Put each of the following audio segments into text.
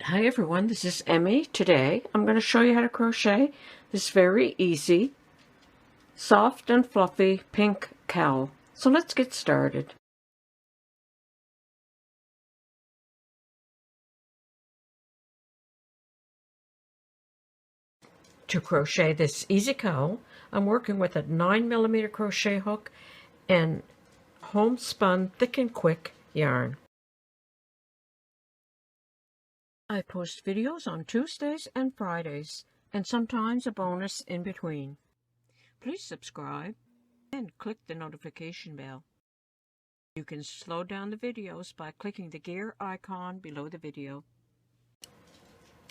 Hi everyone, this is Emmy. Today I'm going to show you how to crochet this very easy, soft and fluffy pink cowl. So let's get started. To crochet this easy cowl, I'm working with a 9mm crochet hook and homespun thick and quick yarn. I post videos on Tuesdays and Fridays, and sometimes a bonus in between. Please subscribe and click the notification bell. You can slow down the videos by clicking the gear icon below the video.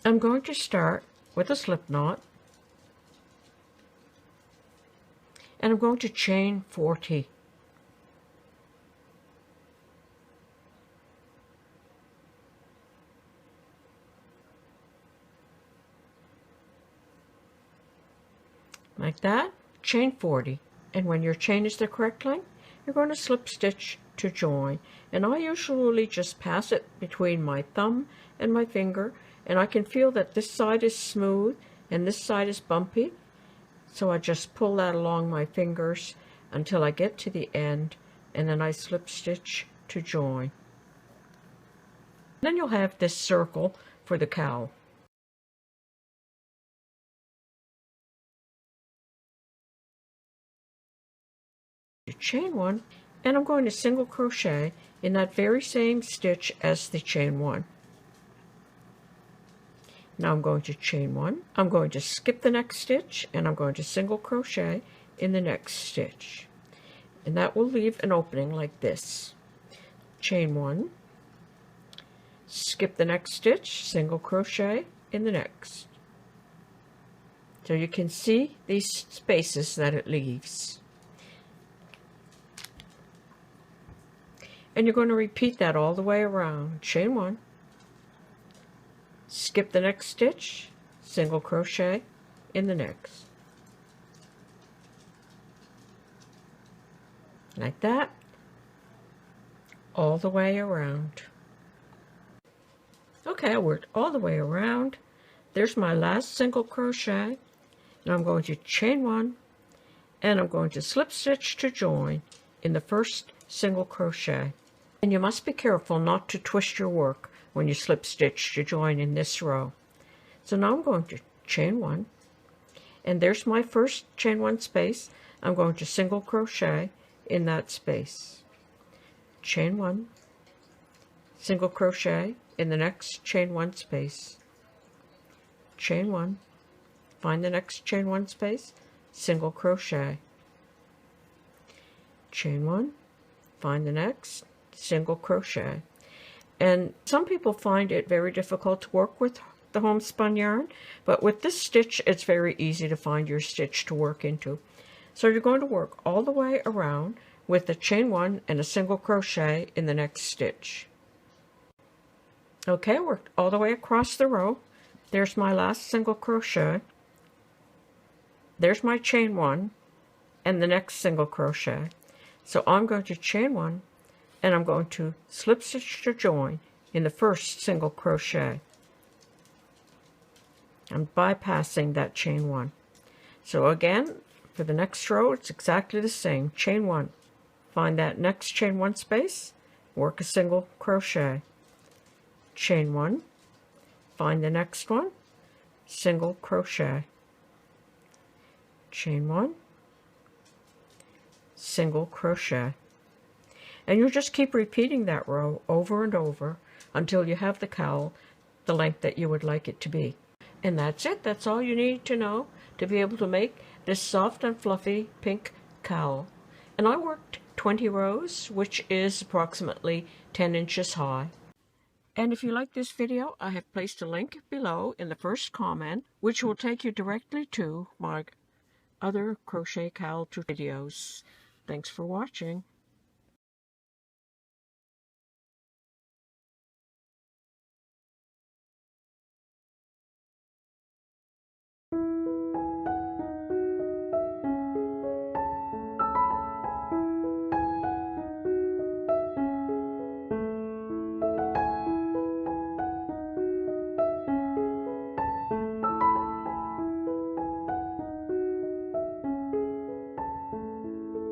I'm going to start with a slip knot, and I'm going to chain 40. Like that, chain 40, and when your chain is the correct length, you're going to slip stitch to join, and I usually just pass it between my thumb and my finger, and I can feel that this side is smooth and this side is bumpy, so I just pull that along my fingers until I get to the end, and then I slip stitch to join. Then you'll have this circle for the cowl. Chain 1, and I'm going to single crochet in that very same stitch as the chain 1. Now I'm going to chain 1, I'm going to skip the next stitch, and I'm going to single crochet in the next stitch, and that will leave an opening like this. Chain 1, skip the next stitch, single crochet in the next. So you can see these spaces that it leaves. And you're going to repeat that all the way around. Chain 1, skip the next stitch, single crochet in the next. Like that, all the way around. Okay, I worked all the way around. There's my last single crochet. Now I'm going to chain 1, and I'm going to slip stitch to join in the first single crochet. And you must be careful not to twist your work when you slip stitch to join in this row. So now I'm going to chain 1, and there's my first chain 1 space. I'm going to single crochet in that space. Chain 1, single crochet in the next chain 1 space. Chain 1, find the next chain 1 space, single crochet. Chain 1, find the next, single crochet. And some people find it very difficult to work with the homespun yarn, but with this stitch it's very easy to find your stitch to work into. So you're going to work all the way around with a chain 1 and a single crochet in the next stitch. Okay, worked all the way across the row. There's my last single crochet. There's my chain 1 and the next single crochet. So I'm going to chain 1, and I'm going to slip stitch to join in the first single crochet. I'm bypassing that chain 1. So again, for the next row, it's exactly the same. Chain 1, find that next chain 1 space, work a single crochet. Chain 1, find the next one, single crochet. Chain 1, single crochet. And you just keep repeating that row over and over until you have the cowl the length that you would like it to be. And that's it. That's all you need to know to be able to make this soft and fluffy pink cowl. And I worked 20 rows, which is approximately 10 inches high. And if you like this video, I have placed a link below in the first comment, which will take you directly to my other crochet cowl videos. Thanks for watching.